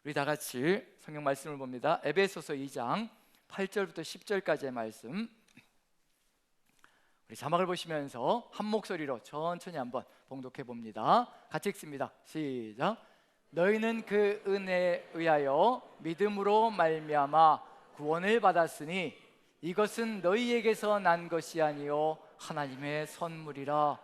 우리 다 같이 성경 말씀을 봅니다. 에베소서 2장 8절부터 10절까지의 말씀. 우리 자막을 보시면서 한 목소리로 천천히 한번 봉독해 봅니다. 같이 읽습니다. 시작. 너희는 그 은혜에 의하여 믿음으로 말미암아 구원을 받았으니 이것은 너희에게서 난 것이 아니요 하나님의 선물이라.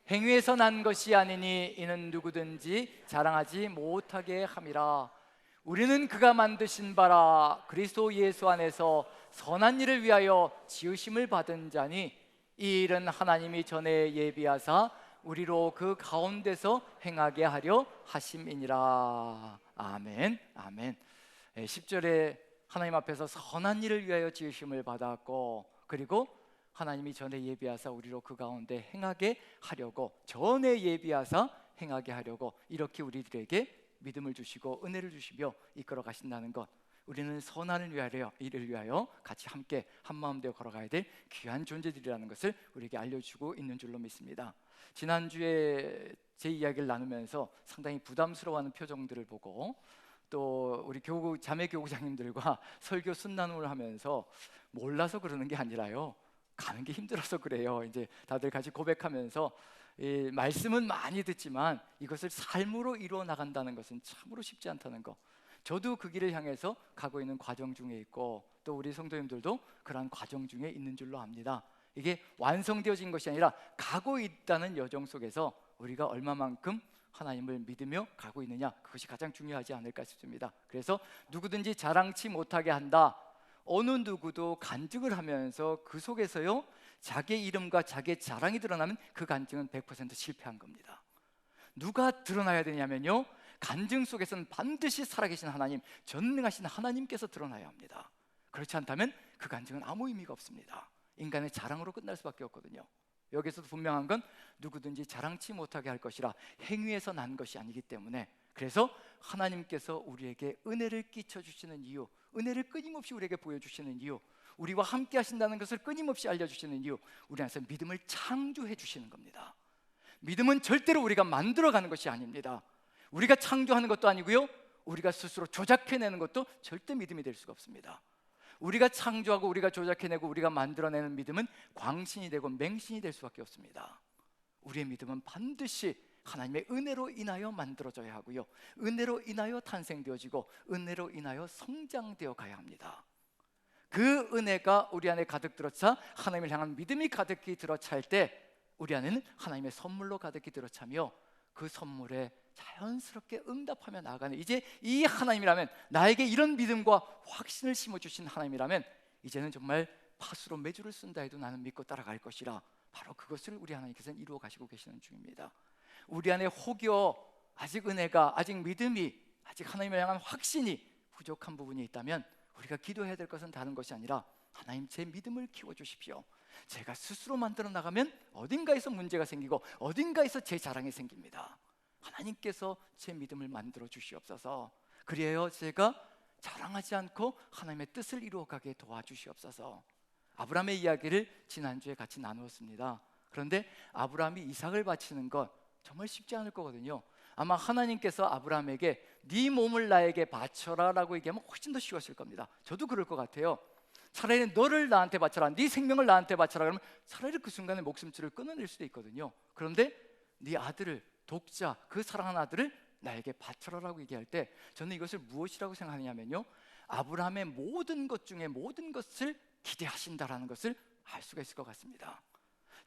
행위에서 난 것이 아니니 이는 누구든지 자랑하지 못하게 함이라. 우리는 그가 만드신 바라 그리스도 예수 안에서 선한 일을 위하여 지으심을 받은 자니 이 일은 하나님이 전에 예비하사 우리로 그 가운데서 행하게 하려 하심이니라. 아멘. 아멘. 10절에 하나님 앞에서 선한 일을 위하여 지으심을 받았고, 그리고 하나님이 전에 예비하사 우리로 그 가운데 행하게 하려고, 전에 예비하사 행하게 하려고 이렇게 우리들에게 믿음을 주시고 은혜를 주시며 이끌어 가신다는 것, 우리는 선한 일을 위하여 같이 함께 한마음 되어 걸어가야 될 귀한 존재들이라는 것을 우리에게 알려주고 있는 줄로 믿습니다. 지난주에 제 이야기를 나누면서 상당히 부담스러워하는 표정들을 보고, 또 우리 자매 교구장님들과 설교 순나눔을 하면서 몰라서 그러는 게 아니라요, 가는 게 힘들어서 그래요. 이제 다들 같이 고백하면서 이 말씀은 많이 듣지만 이것을 삶으로 이루어 나간다는 것은 참으로 쉽지 않다는 것, 저도 그 길을 향해서 가고 있는 과정 중에 있고, 또 우리 성도님들도 그러한 과정 중에 있는 줄로 압니다. 이게 완성되어진 것이 아니라 가고 있다는 여정 속에서 우리가 얼마만큼 하나님을 믿으며 가고 있느냐, 그것이 가장 중요하지 않을까 싶습니다. 그래서 누구든지 자랑치 못하게 한다. 어느 누구도 간증을 하면서 그 속에서요 자기의 이름과 자기의 자랑이 드러나면 그 간증은 100% 실패한 겁니다. 누가 드러나야 되냐면요, 간증 속에서는 반드시 살아계신 하나님, 전능하신 하나님께서 드러나야 합니다. 그렇지 않다면 그 간증은 아무 의미가 없습니다. 인간의 자랑으로 끝날 수밖에 없거든요. 여기서도 분명한 건 누구든지 자랑치 못하게 할 것이라, 행위에서 난 것이 아니기 때문에, 그래서 하나님께서 우리에게 은혜를 끼쳐주시는 이유, 은혜를 끊임없이 우리에게 보여주시는 이유, 우리와 함께 하신다는 것을 끊임없이 알려주시는 이유, 우리 안에서 믿음을 창조해 주시는 겁니다. 믿음은 절대로 우리가 만들어가는 것이 아닙니다. 우리가 창조하는 것도 아니고요, 우리가 스스로 조작해내는 것도 절대 믿음이 될 수가 없습니다. 우리가 창조하고 우리가 조작해내고 우리가 만들어내는 믿음은 광신이 되고 맹신이 될 수밖에 없습니다. 우리의 믿음은 반드시 하나님의 은혜로 인하여 만들어져야 하고요, 은혜로 인하여 탄생되어지고 은혜로 인하여 성장되어 가야 합니다. 그 은혜가 우리 안에 가득 들어차 하나님을 향한 믿음이 가득히 들어찰 때 우리 안에는 하나님의 선물로 가득히 들어차며 그 선물에 자연스럽게 응답하며 나아가는, 이제 이 하나님이라면, 나에게 이런 믿음과 확신을 심어주신 하나님이라면 이제는 정말 파수로 매주를 쓴다 해도 나는 믿고 따라갈 것이라, 바로 그것을 우리 하나님께서는 이루어 가시고 계시는 중입니다. 우리 안에 혹여 아직 은혜가, 아직 믿음이, 아직 하나님을 향한 확신이 부족한 부분이 있다면 우리가 기도해야 될 것은 다른 것이 아니라, 하나님 제 믿음을 키워주십시오. 제가 스스로 만들어 나가면 어딘가에서 문제가 생기고 어딘가에서 제 자랑이 생깁니다. 하나님께서 제 믿음을 만들어 주시옵소서. 그리하여 제가 자랑하지 않고 하나님의 뜻을 이루어가게 도와주시옵소서. 아브라함의 이야기를 지난주에 같이 나누었습니다. 그런데 아브라함이 이삭을 바치는 것 정말 쉽지 않을 거거든요. 아마 하나님께서 아브라함에게 네 몸을 나에게 바쳐라 라고 얘기하면 훨씬 더 쉬웠을 겁니다. 저도 그럴 것 같아요. 차라리 너를 나한테 바쳐라, 네 생명을 나한테 바쳐라 그러면 차라리 그 순간에 목숨줄을 끊어낼 수도 있거든요. 그런데 네 아들을, 독자, 그 사랑하는 아들을 나에게 바쳐라라고 얘기할 때 저는 이것을 무엇이라고 생각하냐면요, 아브라함의 모든 것 중에 모든 것을 기대하신다라는 것을 알 수가 있을 것 같습니다.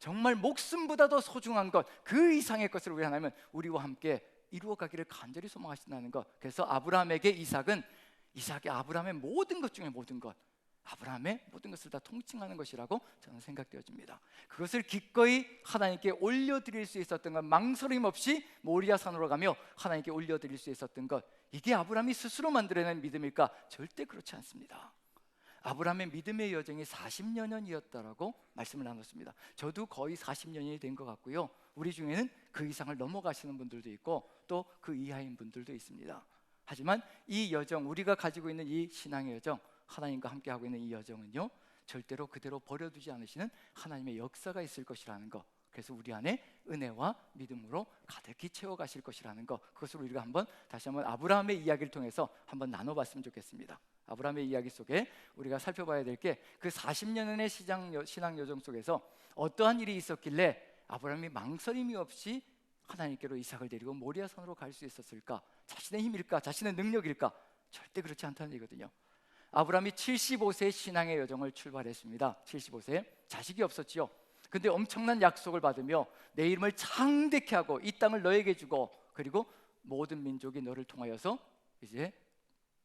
정말 목숨보다 더 소중한 것, 그 이상의 것을 우리 하나님은 우리와 함께 이루어가기를 간절히 소망하신다는 것. 그래서 아브라함에게 이삭이 아브라함의 모든 것 중에 모든 것, 아브라함의 모든 것을 다 통칭하는 것이라고 저는 생각되어집니다. 그것을 기꺼이 하나님께 올려드릴 수 있었던 것, 망설임 없이 모리아산으로 가며 하나님께 올려드릴 수 있었던 것, 이게 아브라함이 스스로 만들어낸 믿음일까? 절대 그렇지 않습니다. 아브라함의 믿음의 여정이 40여 년이었다라고 말씀을 나눴습니다. 저도 거의 40년이 된 것 같고요, 우리 중에는 그 이상을 넘어가시는 분들도 있고 또 그 이하인 분들도 있습니다. 하지만 이 여정, 우리가 가지고 있는 이 신앙의 여정, 하나님과 함께하고 있는 이 여정은요, 절대로 그대로 버려두지 않으시는 하나님의 역사가 있을 것이라는 것, 그래서 우리 안에 은혜와 믿음으로 가득히 채워가실 것이라는 것, 그것을 우리가 다시 한번 아브라함의 이야기를 통해서 한번 나눠봤으면 좋겠습니다. 아브라함의 이야기 속에 우리가 살펴봐야 될 게 그 40년의 신앙 여정 속에서 어떠한 일이 있었길래 아브라함이 망설임이 없이 하나님께로 이삭을 데리고 모리아 산으로 갈 수 있었을까? 자신의 힘일까? 자신의 능력일까? 절대 그렇지 않다는 얘기거든요. 아브라함이 75세 신앙의 여정을 출발했습니다. 75세 자식이 없었지요. 근데 엄청난 약속을 받으며 내 이름을 창대케 하고 이 땅을 너에게 주고 그리고 모든 민족이 너를 통하여서 이제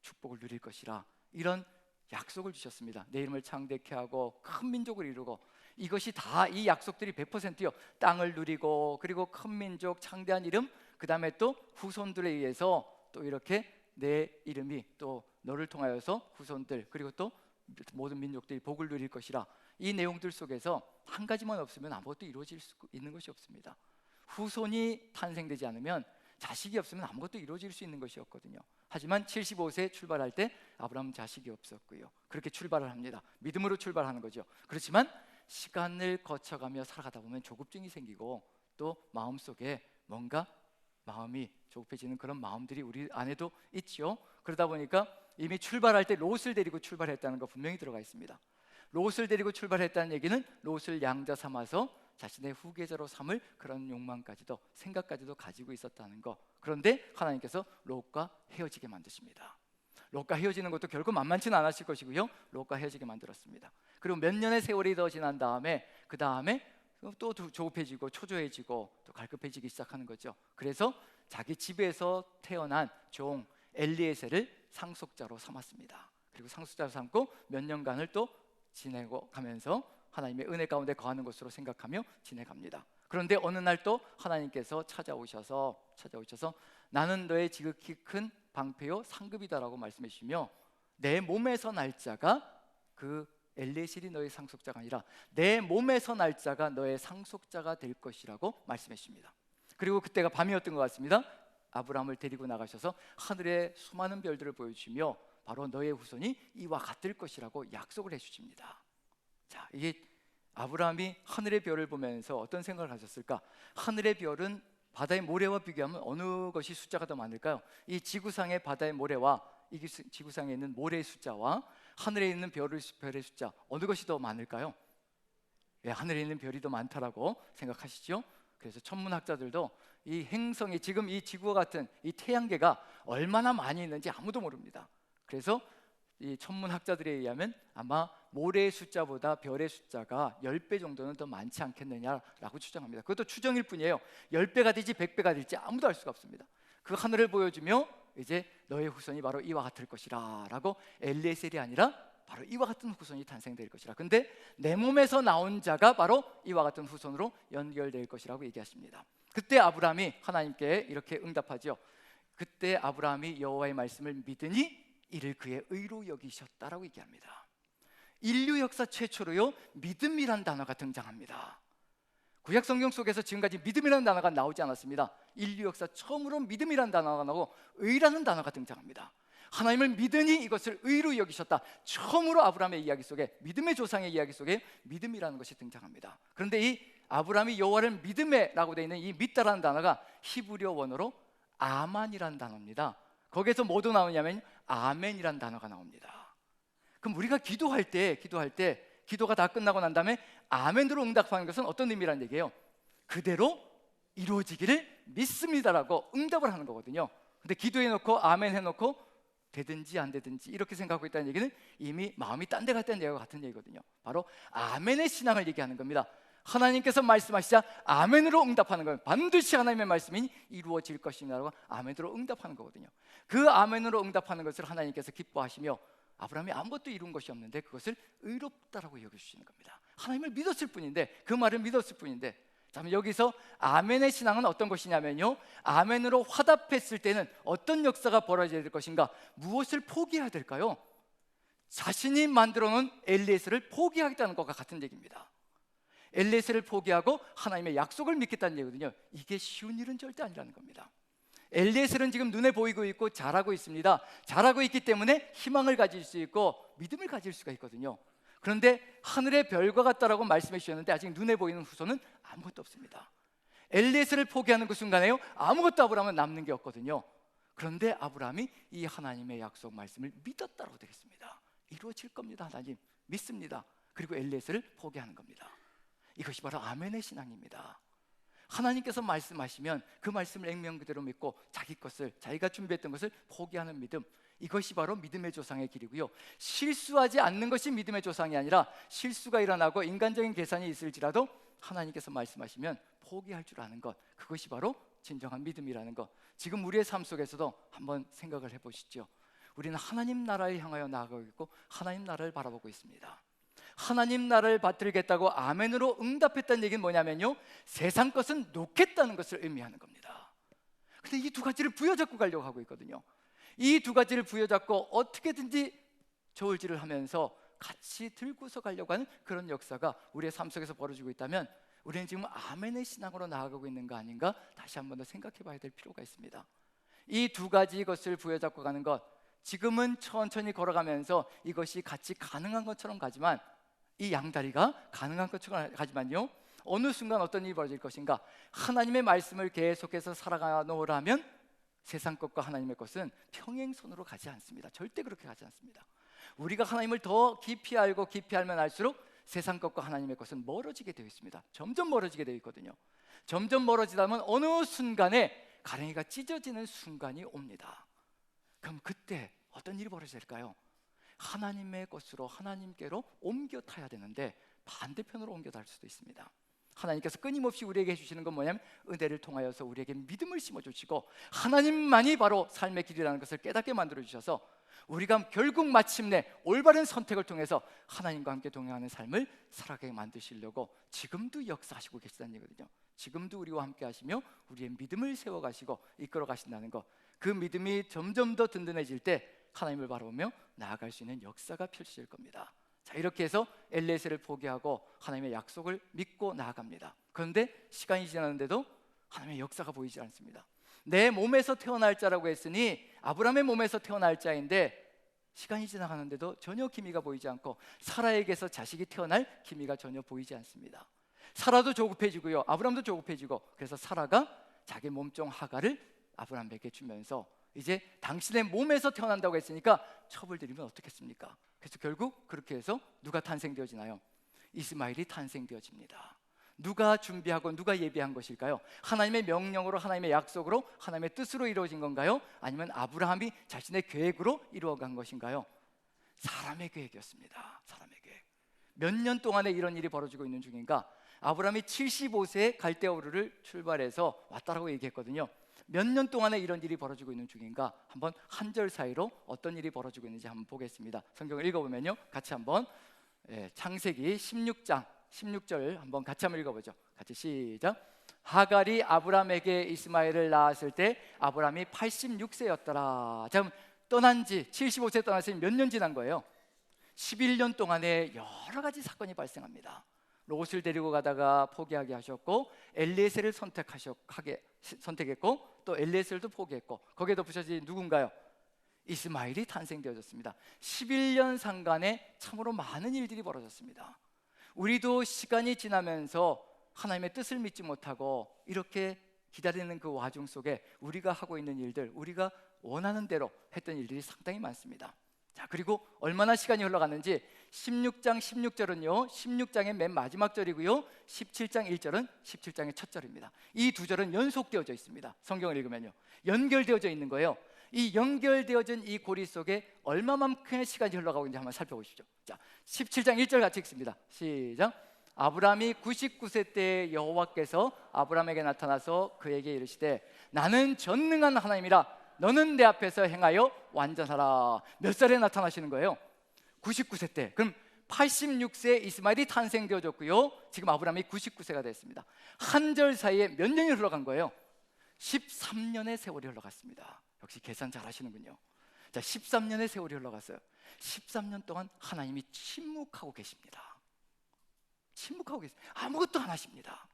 축복을 누릴 것이라, 이런 약속을 주셨습니다. 내 이름을 창대케 하고 큰 민족을 이루고, 이것이 다 이 약속들이 100%요 땅을 누리고 그리고 큰 민족, 창대한 이름, 그 다음에 또 후손들에 의해서 또 이렇게 내 이름이 또 너를 통하여서 후손들 그리고 또 모든 민족들이 복을 누릴 것이라, 이 내용들 속에서 한 가지만 없으면 아무것도 이루어질 수 있는 것이 없습니다. 후손이 탄생되지 않으면, 자식이 없으면 아무것도 이루어질 수 있는 것이 없거든요. 하지만 75세 출발할 때 아브라함은 자식이 없었고요. 그렇게 출발을 합니다. 믿음으로 출발하는 거죠. 그렇지만 시간을 거쳐가며 살아가다 보면 조급증이 생기고 또 마음속에 뭔가 마음이 조급해지는 그런 마음들이 우리 안에도 있죠. 그러다 보니까 이미 출발할 때 롯을 데리고 출발했다는 거 분명히 들어가 있습니다. 롯을 데리고 출발했다는 얘기는 롯을 양자 삼아서 자신의 후계자로 삼을 그런 욕망까지도, 생각까지도 가지고 있었다는 거. 그런데 하나님께서 롯과 헤어지게 만드십니다. 롯과 헤어지는 것도 결국 만만치는 않았을 것이고요, 롯과 헤어지게 만들었습니다. 그리고 몇 년의 세월이 더 지난 다음에 그 다음에 또 조급해지고 초조해지고 또 갈급해지기 시작하는 거죠. 그래서 자기 집에서 태어난 종 엘리에셀을 상속자로 삼았습니다. 그리고 상속자로 삼고 몇 년간을 또 지내고 가면서 하나님의 은혜 가운데 거하는 것으로 생각하며 지내갑니다. 그런데 어느 날 또 하나님께서 찾아오셔서 나는 너의 지극히 큰 방패요 상급이다라고 말씀해 주시며, 내 몸에서 날 자가, 그 엘리에셀이 너의 상속자가 아니라 내 몸에서 날 자가 너의 상속자가 될 것이라고 말씀해 주십니다. 그리고 그때가 밤이었던 것 같습니다. 아브라함을 데리고 나가셔서 하늘의 수많은 별들을 보여주시며 바로 너의 후손이 이와 같을 것이라고 약속을 해주십니다. 자, 이게 아브라함이 하늘의 별을 보면서 어떤 생각을 하셨을까? 하늘의 별은 바다의 모래와 비교하면 어느 것이 숫자가 더 많을까요? 이 지구상의 바다의 모래와 이 지구상에 있는 모래의 숫자와 하늘에 있는 별의 숫자, 어느 것이 더 많을까요? 예, 하늘에 있는 별이 더 많다라고 생각하시죠? 그래서 천문학자들도 이 행성이, 지금 이 지구와 같은 이 태양계가 얼마나 많이 있는지 아무도 모릅니다. 그래서 이 천문학자들에 의하면 아마 모래의 숫자보다 별의 숫자가 10배 정도는 더 많지 않겠느냐라고 추정합니다. 그것도 추정일 뿐이에요. 10배가 될지 100배가 될지 아무도 알 수가 없습니다. 그 하늘을 보여주며 이제 너의 후손이 바로 이와 같을 것이라 라고, 엘리에셀이 아니라 바로 이와 같은 후손이 탄생될 것이라, 근데 내 몸에서 나온 자가 바로 이와 같은 후손으로 연결될 것이라고 얘기하십니다. 그때 아브라함이 하나님께 이렇게 응답하죠. 그때 아브라함이 여호와의 말씀을 믿으니 이를 그의 의로 여기셨다라고 얘기합니다. 인류 역사 최초로요 믿음이란 단어가 등장합니다. 구약 성경 속에서 지금까지 믿음이라는 단어가 나오지 않았습니다. 인류 역사 처음으로 믿음이라는 단어가 나오고 의라는 단어가 등장합니다. 하나님을 믿으니 이것을 의로 여기셨다. 처음으로 아브라함의 이야기 속에, 믿음의 조상의 이야기 속에 믿음이라는 것이 등장합니다. 그런데 이 아브라함이 여호와를 믿음에라고 되어 있는 이 믿다라는 단어가 히브리어 원어로 아만이라는 단어입니다. 거기에서 뭐도 나오냐면 아멘이라는 단어가 나옵니다. 그럼 우리가 기도할 때 기도가 다 끝나고 난 다음에 아멘으로 응답하는 것은 어떤 의미라는 얘기예요? 그대로 이루어지기를 믿습니다라고 응답을 하는 거거든요. 근데 기도해놓고 아멘 해놓고 되든지 안 되든지 이렇게 생각하고 있다는 얘기는 이미 마음이 딴 데 갔다는 얘기와 같은 얘기거든요. 바로 아멘의 신앙을 얘기하는 겁니다. 하나님께서 말씀하시자 아멘으로 응답하는 거예요. 반드시 하나님의 말씀이 이루어질 것입니다라고 아멘으로 응답하는 거거든요. 그 아멘으로 응답하는 것을 하나님께서 기뻐하시며, 아브라함이 아무것도 이룬 것이 없는데 그것을 의롭다라고 여겨주시는 겁니다. 하나님을 믿었을 뿐인데, 그 말을 믿었을 뿐인데. 자, 여기서 아멘의 신앙은 어떤 것이냐면요, 아멘으로 화답했을 때는 어떤 역사가 벌어져야 될 것인가? 무엇을 포기해야 될까요? 자신이 만들어 놓은 엘리에셀을 포기하겠다는 것과 같은 얘기입니다. 엘리에셀을 포기하고 하나님의 약속을 믿겠다는 얘기거든요. 이게 쉬운 일은 절대 아니라는 겁니다. 엘리에셀은 지금 눈에 보이고 있고 잘하고 있습니다. 잘하고 있기 때문에 희망을 가질 수 있고 믿음을 가질 수가 있거든요. 그런데 하늘의 별과 같다라고 말씀해 주셨는데 아직 눈에 보이는 후손은 아무것도 없습니다. 엘리에셀을 포기하는 그 순간에요, 아무것도 아브라함은 남는 게 없거든요. 그런데 아브라함이 이 하나님의 약속 말씀을 믿었다고 되겠습니다. 이루어질 겁니다. 하나님 믿습니다. 그리고 엘리에셀을 포기하는 겁니다. 이것이 바로 아멘의 신앙입니다. 하나님께서 말씀하시면 그 말씀을 액면 그대로 믿고 자기 것을, 자기가 준비했던 것을 포기하는 믿음, 이것이 바로 믿음의 조상의 길이고요. 실수하지 않는 것이 믿음의 조상이 아니라 실수가 일어나고 인간적인 계산이 있을지라도 하나님께서 말씀하시면 포기할 줄 아는 것, 그것이 바로 진정한 믿음이라는 것. 지금 우리의 삶 속에서도 한번 생각을 해보시죠. 우리는 하나님 나라를 향하여 나아가고 있고 하나님 나라를 바라보고 있습니다. 하나님 나라를 받들겠다고 아멘으로 응답했다는 얘기는 뭐냐면요, 세상 것은 놓겠다는 것을 의미하는 겁니다. 근데 이 두 가지를 부여잡고 가려고 하고 있거든요. 이 두 가지를 부여잡고 어떻게든지 저울질을 하면서 같이 들고서 가려고 하는 그런 역사가 우리의 삶 속에서 벌어지고 있다면 우리는 지금 아멘의 신앙으로 나아가고 있는 거 아닌가, 다시 한 번 더 생각해 봐야 될 필요가 있습니다. 이 두 가지 것을 부여잡고 가는 것, 지금은 천천히 걸어가면서 이것이 같이 가능한 것처럼 가지만, 이 양다리가 가능한 것처럼 가지만요, 어느 순간 어떤 일이 벌어질 것인가, 하나님의 말씀을 계속해서 살아가노라면 세상 것과 하나님의 것은 평행선으로 가지 않습니다. 절대 그렇게 가지 않습니다. 우리가 하나님을 더 깊이 알고 깊이 알면 알수록 세상 것과 하나님의 것은 멀어지게 되어 있습니다. 점점 멀어지게 되어 있거든요. 점점 멀어지다면 어느 순간에 가랭이가 찢어지는 순간이 옵니다. 그럼 그때 어떤 일이 벌어질까요? 하나님의 것으로 하나님께로 옮겨 타야 되는데 반대편으로 옮겨 탈 수도 있습니다. 하나님께서 끊임없이 우리에게 해주시는 건 뭐냐면 은혜를 통하여서 우리에게 믿음을 심어주시고 하나님만이 바로 삶의 길이라는 것을 깨닫게 만들어주셔서 우리가 결국 마침내 올바른 선택을 통해서 하나님과 함께 동행하는 삶을 살아가게 만드시려고 지금도 역사하시고 계시다는 얘기거든요. 지금도 우리와 함께 하시며 우리의 믿음을 세워가시고 이끌어 가신다는 것, 그 믿음이 점점 더 든든해질 때 하나님을 바라보며 나아갈 수 있는 역사가 펼쳐질 겁니다. 자, 이렇게 해서 엘리에셀을 포기하고 하나님의 약속을 믿고 나아갑니다. 그런데 시간이 지났는데도 하나님의 역사가 보이지 않습니다. 내 몸에서 태어날 자라고 했으니 아브라함의 몸에서 태어날 자인데 시간이 지나가는데도 전혀 기미가 보이지 않고 사라에게서 자식이 태어날 기미가 전혀 보이지 않습니다. 사라도 조급해지고요, 아브라함도 조급해지고, 그래서 사라가 자기 몸종 하갈을 아브라함에게 주면서 이제 당신의 몸에서 태어난다고 했으니까 첩을 들이면 어떻겠습니까? 그래서 결국 그렇게 해서 누가 탄생되어지나요? 이스마엘이 탄생되어집니다. 누가 준비하고 누가 예비한 것일까요? 하나님의 명령으로, 하나님의 약속으로, 하나님의 뜻으로 이루어진 건가요? 아니면 아브라함이 자신의 계획으로 이루어간 것인가요? 사람의 계획이었습니다. 사람의 계획. 몇 년 동안에 이런 일이 벌어지고 있는 중인가? 아브라함이 75세에 갈대아우르를 출발해서 왔다라고 얘기했거든요. 몇 년 동안에 이런 일이 벌어지고 있는 중인가? 한번 한 절 사이로 어떤 일이 벌어지고 있는지 한번 보겠습니다. 성경을 읽어보면요, 같이 한번 창세기 16장 16절 한번 같이 한번 읽어보죠. 같이 시작. 하갈이 아브라함에게 이스마엘을 낳았을 때 아브라함이 86세였더라. 자, 그럼 떠난 지 75세 떠났으니 몇 년 지난 거예요? 11년 동안에 여러 가지 사건이 발생합니다. 롯을 데리고 가다가 포기하게 하셨고, 엘리에셀을 선택했고, 또 엘리에셀도 포기했고, 거기에 덧붙여진 누군가요? 이스마엘이 탄생되어졌습니다. 11년 상간에 참으로 많은 일들이 벌어졌습니다. 우리도 시간이 지나면서 하나님의 뜻을 믿지 못하고 이렇게 기다리는 그 와중 속에 우리가 하고 있는 일들, 우리가 원하는 대로 했던 일들이 상당히 많습니다. 자, 그리고 얼마나 시간이 흘러갔는지 16장 16절은요 16장의 맨 마지막 절이고요, 17장 1절은 17장의 첫 절입니다. 이 두 절은 연속되어져 있습니다. 성경을 읽으면요 연결되어져 있는 거예요. 이 연결되어진 이 고리 속에 얼마만큼의 시간이 흘러가고 있는지 한번 살펴보시죠. 자, 17장 1절 같이 읽습니다. 시작. 아브라함이 99세 때 여호와께서 아브라함에게 나타나서 그에게 이르시되 나는 전능한 하나님이라 너는 내 앞에서 행하여 완전하라. 몇 살에 나타나시는 거예요? 99세 때. 그럼 86세에 이스마엘이 탄생되어졌고요, 지금 아브라함이 99세가 됐습니다. 한 절 사이에 몇 년이 흘러간 거예요? 13년의 세월이 흘러갔습니다. 역시 계산 잘 하시는군요. 자, 13년의 세월이 흘러갔어요. 13년 동안 하나님이 침묵하고 계십니다. 침묵하고 계세요. 아무것도 안 하십니다.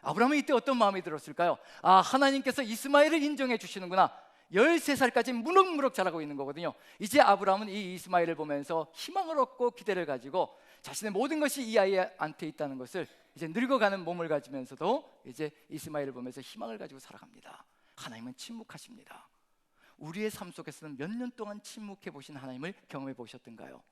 아브라함은 이때 어떤 마음이 들었을까요? 아, 하나님께서 이스마엘을 인정해 주시는구나. 13살까지 무럭무럭 자라고 있는 거거든요. 이제 아브라함은 이 이스마엘을 보면서 희망을 얻고 기대를 가지고 자신의 모든 것이 이 아이한테 있다는 것을 이제 늙어가는 몸을 가지면서도 이제 이스마엘을 보면서 희망을 가지고 살아갑니다. 하나님은 침묵하십니다. 우리의 삶 속에서는 몇 년 동안 침묵해 보신 하나님을 경험해 보셨던가요?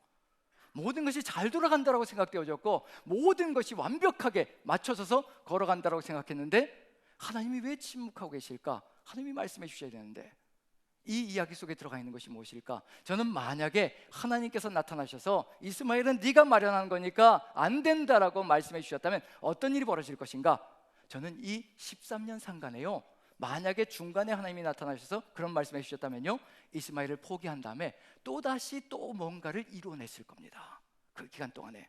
모든 것이 잘 돌아간다고 생각되어졌고 모든 것이 완벽하게 맞춰져서 걸어간다고 생각했는데 하나님이 왜 침묵하고 계실까? 하나님이 말씀해 주셔야 되는데 이 이야기 속에 들어가 있는 것이 무엇일까? 저는 만약에 하나님께서 나타나셔서 이스마엘은 네가 마련한 거니까 안 된다라고 말씀해 주셨다면 어떤 일이 벌어질 것인가? 저는 이 13년 상간에요, 만약에 중간에 하나님이 나타나셔서 그런 말씀해 주셨다면요, 이스마엘을 포기한 다음에 또다시 또 뭔가를 이루어냈을 겁니다. 그 기간 동안에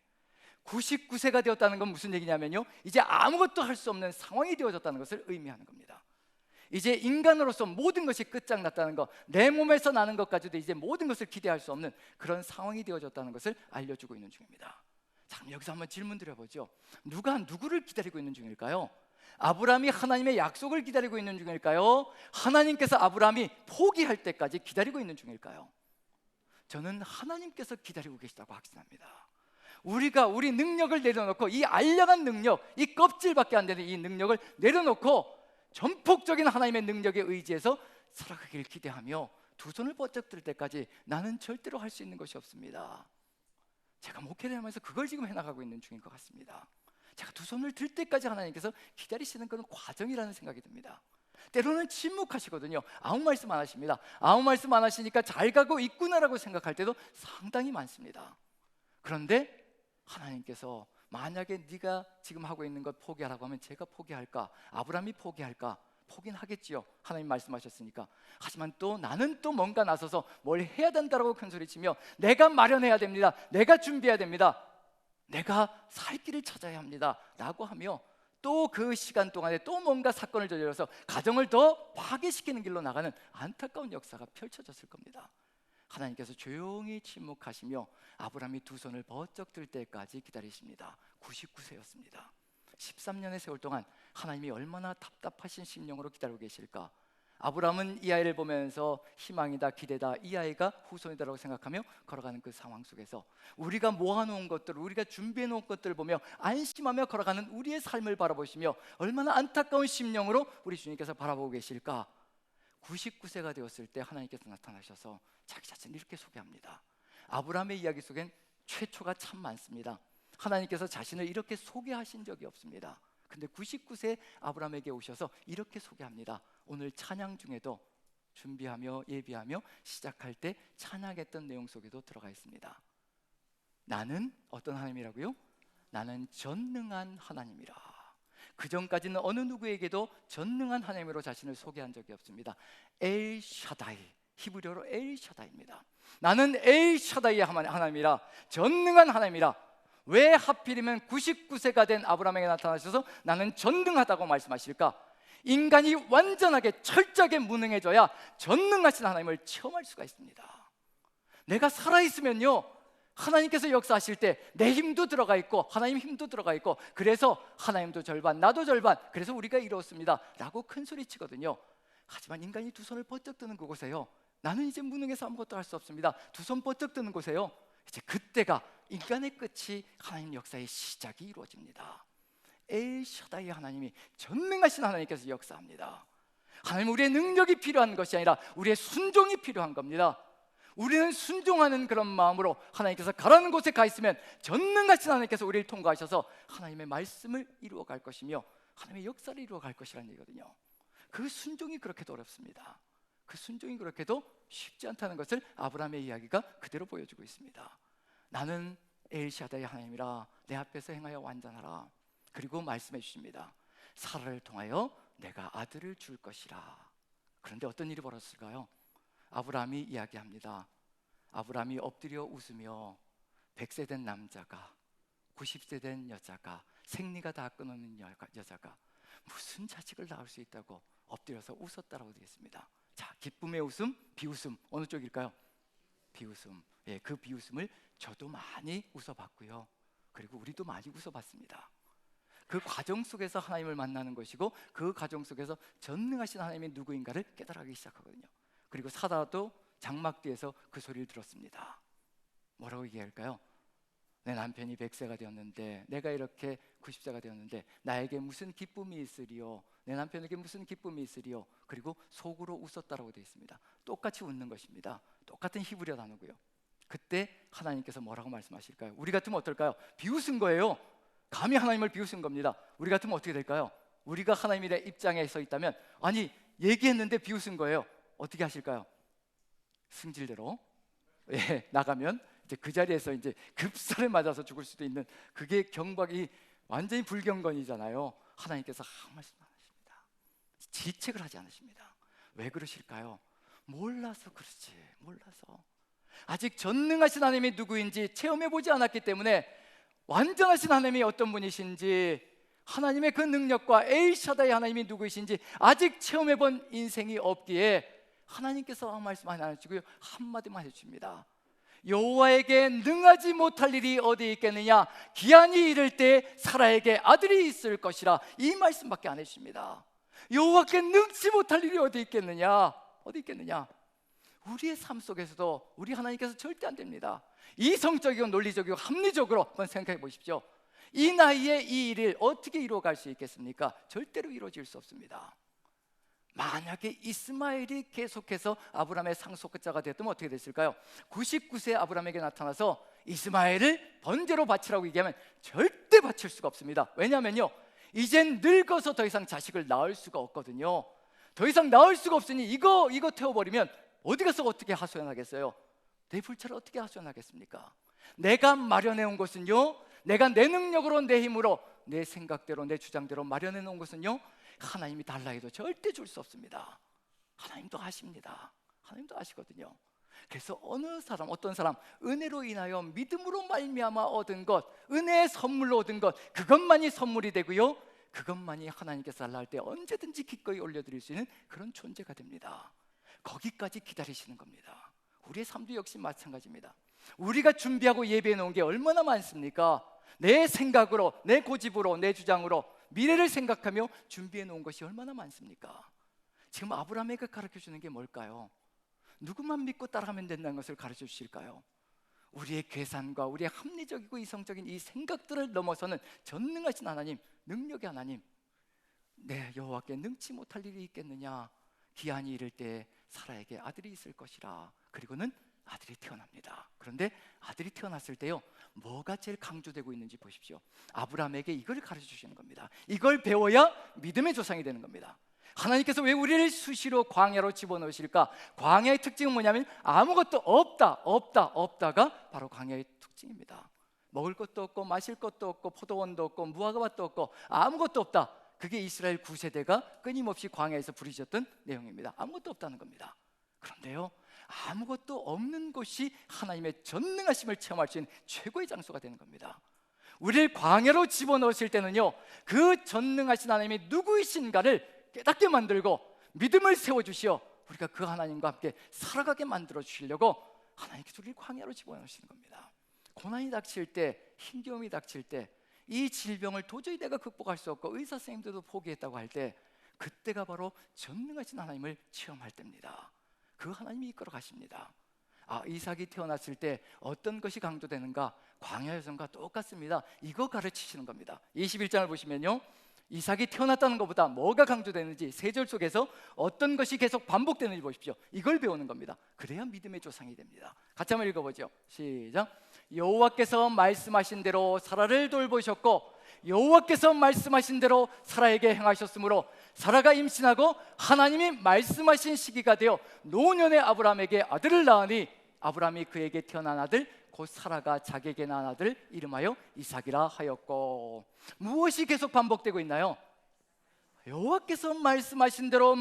99세가 되었다는 건 무슨 얘기냐면요, 이제 아무것도 할 수 없는 상황이 되어졌다는 것을 의미하는 겁니다. 이제 인간으로서 모든 것이 끝장났다는 것, 내 몸에서 나는 것까지도 이제 모든 것을 기대할 수 없는 그런 상황이 되어졌다는 것을 알려주고 있는 중입니다. 자, 그럼 여기서 한번 질문 드려보죠. 누가 누구를 기다리고 있는 중일까요? 아브라함이 하나님의 약속을 기다리고 있는 중일까요? 하나님께서 아브라함이 포기할 때까지 기다리고 있는 중일까요? 저는 하나님께서 기다리고 계시다고 확신합니다. 우리가 우리 능력을 내려놓고, 이 알량한 능력, 이 껍질밖에 안 되는 이 능력을 내려놓고 전폭적인 하나님의 능력에 의지해서 살아가기를 기대하며 두 손을 번쩍 들 때까지 나는 절대로 할 수 있는 것이 없습니다. 제가 목회를 하면서 그걸 지금 해나가고 있는 중인 것 같습니다. 제가 두 손을 들 때까지 하나님께서 기다리시는 그런 과정이라는 생각이 듭니다. 때로는 침묵하시거든요. 아무 말씀 안 하십니다. 아무 말씀 안 하시니까 잘 가고 있구나라고 생각할 때도 상당히 많습니다. 그런데 하나님께서 만약에 네가 지금 하고 있는 것 포기하라고 하면 제가 포기할까? 아브라함이 포기할까? 포기는 하겠지요, 하나님 말씀하셨으니까. 하지만 또 나는 또 뭔가 나서서 뭘 해야 된다라고 큰소리치며 내가 마련해야 됩니다, 내가 준비해야 됩니다, 내가 살 길을 찾아야 합니다 라고 하며 또 그 시간 동안에 또 뭔가 사건을 저질러서 가정을 더 파괴시키는 길로 나가는 안타까운 역사가 펼쳐졌을 겁니다. 하나님께서 조용히 침묵하시며 아브라함이 두 손을 번쩍 들 때까지 기다리십니다. 99세였습니다. 13년의 세월 동안 하나님이 얼마나 답답하신 심령으로 기다리고 계실까? 아브라함은 이 아이를 보면서 희망이다, 기대다, 이 아이가 후손이다라고 생각하며 걸어가는 그 상황 속에서 우리가 모아놓은 것들, 우리가 준비해놓은 것들을 보며 안심하며 걸어가는 우리의 삶을 바라보시며 얼마나 안타까운 심령으로 우리 주님께서 바라보고 계실까? 99세가 되었을 때 하나님께서 나타나셔서 자기 자신을 이렇게 소개합니다. 아브라함의 이야기 속엔 최초가 참 많습니다. 하나님께서 자신을 이렇게 소개하신 적이 없습니다. 근데 99세 아브라함에게 오셔서 이렇게 소개합니다. 오늘 찬양 중에도 준비하며 예비하며 시작할 때 찬양했던 내용 속에도 들어가 있습니다. 나는 어떤 하나님이라고요? 나는 전능한 하나님이라. 그 전까지는 어느 누구에게도 전능한 하나님으로 자신을 소개한 적이 없습니다. 엘 샤다이, 히브리어로 엘 샤다이입니다. 나는 엘 샤다이의 하나님이라, 전능한 하나님이라. 왜 하필이면 99세가 된 아브라함에게 나타나셔서 나는 전능하다고 말씀하실까? 인간이 완전하게 철저하게 무능해져야 전능하신 하나님을 체험할 수가 있습니다. 내가 살아있으면요, 하나님께서 역사하실 때 내 힘도 들어가 있고 하나님 힘도 들어가 있고, 그래서 하나님도 절반 나도 절반, 그래서 우리가 이루었습니다 라고 큰소리 치거든요. 하지만 인간이 두 손을 번쩍 드는 그곳에요, 나는 이제 무능해서 아무것도 할 수 없습니다, 두 손 번쩍 드는 곳에요, 이제 그때가 인간의 끝이 하나님 역사의 시작이 이루어집니다. 엘 샤다이 하나님이, 전능하신 하나님께서 역사합니다. 하나님, 우리의 능력이 필요한 것이 아니라 우리의 순종이 필요한 겁니다. 우리는 순종하는 그런 마음으로 하나님께서 가라는 곳에 가 있으면 전능하신 하나님께서 우리를 통과하셔서 하나님의 말씀을 이루어 갈 것이며 하나님의 역사를 이루어 갈 것이라는 얘기거든요. 그 순종이 그렇게도 어렵습니다. 그 순종이 그렇게도 쉽지 않다는 것을 아브라함의 이야기가 그대로 보여주고 있습니다. 나는 엘샤다의 하나님이라, 내 앞에서 행하여 완전하라. 그리고 말씀해 주십니다. 사라를 통하여 내가 아들을 줄 것이라. 그런데 어떤 일이 벌어졌을까요? 아브라함이 이야기합니다. 아브라함이 엎드려 웃으며 100세 된 남자가, 90세 된 여자가, 생리가 다 끊어진 여자가 무슨 자식을 낳을 수 있다고 엎드려서 웃었다라고 되어 있습니다. 자, 기쁨의 웃음, 비웃음, 어느 쪽일까요? 비웃음. 예, 그 비웃음을 저도 많이 웃어봤고요, 그리고 우리도 많이 웃어봤습니다. 그 과정 속에서 하나님을 만나는 것이고 그 과정 속에서 전능하신 하나님이 누구인가를 깨달아가기 시작하거든요. 그리고 사라도 장막 뒤에서 그 소리를 들었습니다. 뭐라고 얘기할까요? 내 남편이 100세가 되었는데, 내가 이렇게 90세가 되었는데 나에게 무슨 기쁨이 있으리요? 내 남편에게 무슨 기쁨이 있으리요? 그리고 속으로 웃었다라고 되어 있습니다. 똑같이 웃는 것입니다. 똑같은 히브리어 단어고요. 그때 하나님께서 뭐라고 말씀하실까요? 우리 같으면 어떨까요? 비웃은 거예요. 감히 하나님을 비웃은 겁니다. 우리 같으면 어떻게 될까요? 우리가 하나님의 입장에 서 있다면, 아니 얘기했는데 비웃은 거예요. 어떻게 하실까요? 승질대로 나가면 이제 그 자리에서 이제 급살을 맞아서 죽을 수도 있는, 그게 경박이 완전히 불경건이잖아요. 하나님께서 아무 말씀 안 하십니다. 지책을 하지 않으십니다. 왜 그러실까요? 몰라서 그렇지. 몰라서. 아직 전능하신 하나님이 누구인지 체험해보지 않았기 때문에, 완전하신 하나님이 어떤 분이신지, 하나님의 그 능력과 엘샤다이 하나님이 누구이신지 아직 체험해본 인생이 없기에 하나님께서 아무 말씀 안 하시고요, 한마디만 해주십니다. 여호와에게 능하지 못할 일이 어디 있겠느냐? 기한이 이를 때 사라에게 아들이 있을 것이라. 이 말씀밖에 안 해주십니다. 여호와께 능치 못할 일이 어디 있겠느냐? 어디 있겠느냐? 우리의 삶 속에서도 우리 하나님께서 절대 안 됩니다. 이성적이고 논리적이고 합리적으로 한번 생각해 보십시오. 이 나이에 이 일을 어떻게 이루어갈 수 있겠습니까? 절대로 이루어질 수 없습니다. 만약에 이스마엘이 계속해서 아브라함의 상속자가 되었다면 어떻게 됐을까요? 99세 아브라함에게 나타나서 이스마엘을 번제로 바치라고 얘기하면 절대 바칠 수가 없습니다. 왜냐하면요, 이젠 늙어서 더 이상 자식을 낳을 수가 없거든요. 더 이상 낳을 수가 없으니 이거 태워버리면 어디 가서 어떻게 하소연하겠어요? 내 불찰을 어떻게 하소연하겠습니까? 내가 마련해 온 것은요, 내가 내 능력으로, 내 힘으로, 내 생각대로, 내 주장대로 마련해 놓은 것은요, 하나님이 달라 해도 절대 줄 수 없습니다. 하나님도 아십니다. 하나님도 아시거든요. 그래서 어떤 사람 은혜로 인하여 믿음으로 말미암아 얻은 것, 은혜의 선물로 얻은 것, 그것만이 선물이 되고요, 그것만이 하나님께서 달라 할 때 언제든지 기꺼이 올려드릴 수 있는 그런 존재가 됩니다. 거기까지 기다리시는 겁니다. 우리의 삶도 역시 마찬가지입니다. 우리가 준비하고 예배해 놓은 게 얼마나 많습니까? 내 생각으로, 내 고집으로, 내 주장으로 미래를 생각하며 준비해 놓은 것이 얼마나 많습니까? 지금 아브라함에게 가르쳐 주는 게 뭘까요? 누구만 믿고 따라가면 된다는 것을 가르쳐 주실까요? 우리의 계산과 우리의 합리적이고 이성적인 이 생각들을 넘어서는 전능하신 하나님, 능력의 하나님, 내 여호와께 능치 못할 일이 있겠느냐? 기한이 이를 때 사라에게 아들이 있을 것이라. 그리고는 아들이 태어납니다. 그런데 아들이 태어났을 때요, 뭐가 제일 강조되고 있는지 보십시오. 아브라함에게 이걸 가르쳐 주시는 겁니다. 이걸 배워야 믿음의 조상이 되는 겁니다. 하나님께서 왜 우리를 수시로 광야로 집어넣으실까? 광야의 특징은 뭐냐면 아무것도 없다가 바로 광야의 특징입니다. 먹을 것도 없고 마실 것도 없고 포도원도 없고 무화과밭도 없고 아무것도 없다. 그게 이스라엘 9세대가 끊임없이 광야에서 부르짖었던 내용입니다. 아무것도 없다는 겁니다. 그런데요, 아무것도 없는 곳이 하나님의 전능하심을 체험할 수 있는 최고의 장소가 되는 겁니다. 우리를 광야로 집어넣으실 때는요, 그 전능하신 하나님이 누구이신가를 깨닫게 만들고 믿음을 세워주시어 우리가 그 하나님과 함께 살아가게 만들어 주시려고 하나님께서 우리를 광야로 집어넣으시는 겁니다. 고난이 닥칠 때, 힘겨움이 닥칠 때, 이 질병을 도저히 내가 극복할 수 없고 의사 선생님들도 포기했다고 할 때, 그때가 바로 전능하신 하나님을 체험할 때입니다. 그 하나님이 이끌어 가십니다. 이삭이 태어났을 때 어떤 것이 강조되는가? 광야 여정과 똑같습니다. 이거 가르치시는 겁니다. 21장을 보시면요, 이삭이 태어났다는 것보다 뭐가 강조되는지, 세 절 속에서 어떤 것이 계속 반복되는지 보십시오. 이걸 배우는 겁니다. 그래야 믿음의 조상이 됩니다. 같이 한번 읽어보죠. 시작. 여호와께서 말씀하신 대로 사라를 돌보셨고 여호와께서 말씀하신 대로 사라에게 행하셨으므로 사라가 임신하고 하나님이 말씀하신 시기가 되어 노년의 아브라함에게 아들을 낳으니 아브라함이 그에게 태어난 아들 곧 사라가 자기에게 낳은 아들 이름하여 이삭이라 하였고. 무엇이 계속 반복되고 있나요? 여호와께서 말씀하신 대로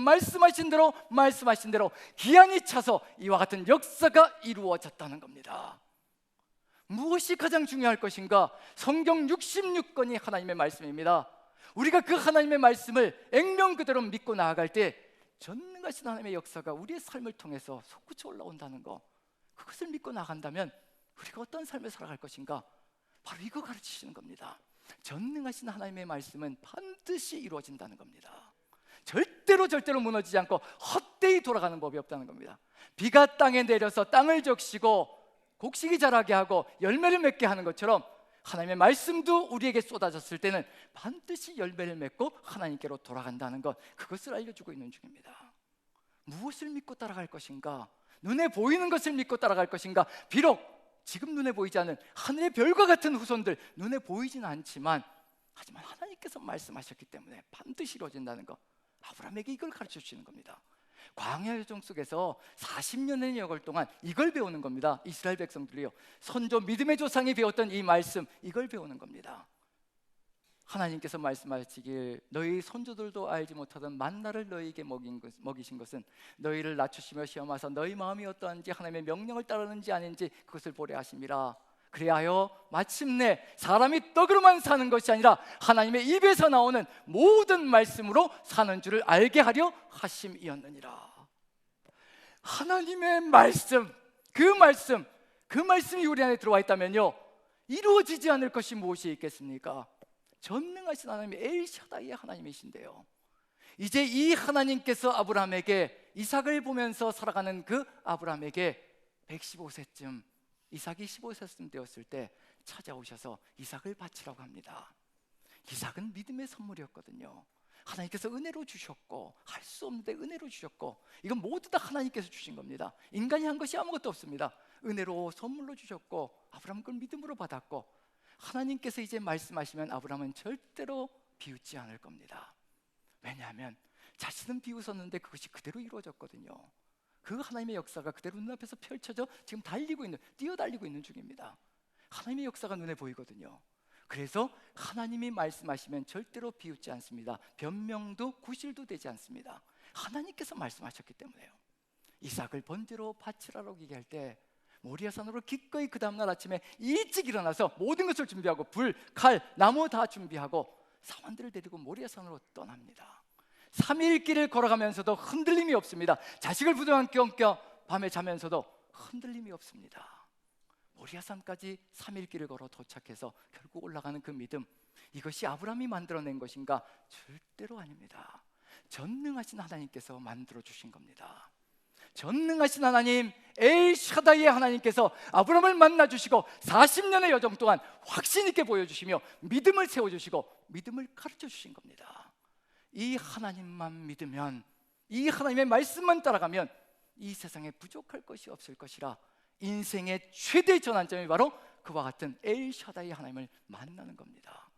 기한이 차서 이와 같은 역사가 이루어졌다는 겁니다. 무엇이 가장 중요할 것인가? 성경 66권이 하나님의 말씀입니다. 우리가 그 하나님의 말씀을 액면 그대로 믿고 나아갈 때 전능하신 하나님의 역사가 우리의 삶을 통해서 솟구쳐 올라온다는 거, 그것을 믿고 나간다면 우리가 어떤 삶을 살아갈 것인가? 바로 이거 가르치시는 겁니다. 전능하신 하나님의 말씀은 반드시 이루어진다는 겁니다. 절대로 무너지지 않고 헛되이 돌아가는 법이 없다는 겁니다. 비가 땅에 내려서 땅을 적시고 곡식이 자라게 하고 열매를 맺게 하는 것처럼 하나님의 말씀도 우리에게 쏟아졌을 때는 반드시 열매를 맺고 하나님께로 돌아간다는 것, 그것을 알려주고 있는 중입니다. 무엇을 믿고 따라갈 것인가? 눈에 보이는 것을 믿고 따라갈 것인가? 비록 지금 눈에 보이지 않는 하늘의 별과 같은 후손들, 눈에 보이지는 않지만 하지만 하나님께서 말씀하셨기 때문에 반드시 이루어진다는 것, 아브라함에게 이걸 가르쳐 주시는 겁니다. 광야 여정 속에서 40년의 여걸 동안 이걸 배우는 겁니다. 이스라엘 백성들이요, 선조 믿음의 조상이 배웠던 이 말씀, 이걸 배우는 겁니다. 하나님께서 말씀하시길 너희 선조들도 알지 못하던 만나를 너희에게 먹이신 것은 너희를 낮추시며 시험하사 너희 마음이 어떠한지 하나님의 명령을 따르는지 아닌지 그것을 보려 하심이라. 그리하여 마침내 사람이 떡으로만 사는 것이 아니라 하나님의 입에서 나오는 모든 말씀으로 사는 줄을 알게 하려 하심이었느니라. 하나님의 말씀, 그 말씀이 우리 안에 들어와 있다면요, 이루어지지 않을 것이 무엇이 있겠습니까? 전능하신 하나님이 엘샤다이의 하나님이신데요, 이제 이 하나님께서 아브라함에게, 이삭을 보면서 살아가는 그 아브라함에게 115세쯤, 이삭이 15세쯤 되었을 때 찾아오셔서 이삭을 바치라고 합니다. 이삭은 믿음의 선물이었거든요. 하나님께서 은혜로 주셨고, 할 수 없는데 은혜로 주셨고, 이건 모두 다 하나님께서 주신 겁니다. 인간이 한 것이 아무것도 없습니다. 은혜로 선물로 주셨고, 아브라함은 그걸 믿음으로 받았고, 하나님께서 이제 말씀하시면 아브라함은 절대로 비웃지 않을 겁니다. 왜냐하면 자신은 비웃었는데 그것이 그대로 이루어졌거든요. 그 하나님의 역사가 그대로 눈앞에서 펼쳐져 지금 뛰어달리고 있는 중입니다. 하나님의 역사가 눈에 보이거든요. 그래서 하나님이 말씀하시면 절대로 비웃지 않습니다. 변명도 구실도 되지 않습니다. 하나님께서 말씀하셨기 때문에요. 이삭을 번제로 바치라고 얘기할 때 모리아산으로 기꺼이 그 다음날 아침에 일찍 일어나서 모든 것을 준비하고 불, 칼, 나무 다 준비하고 사환들을 데리고 모리아산으로 떠납니다. 3일 길을 걸어가면서도 흔들림이 없습니다. 자식을 부둥한 껴 밤에 자면서도 흔들림이 없습니다. 모리아산까지 3일 길을 걸어 도착해서 결국 올라가는 그 믿음, 이것이 아브라함이 만들어낸 것인가? 절대로 아닙니다. 전능하신 하나님께서 만들어 주신 겁니다. 전능하신 하나님, 엘샤다이의 하나님께서 아브라함을 만나주시고 40년의 여정 동안 확신 있게 보여주시며 믿음을 세워주시고 믿음을 가르쳐 주신 겁니다. 이 하나님만 믿으면, 이 하나님의 말씀만 따라가면 이 세상에 부족할 것이 없을 것이라, 인생의 최대 전환점이 바로 그와 같은 엘샤다이 하나님을 만나는 겁니다.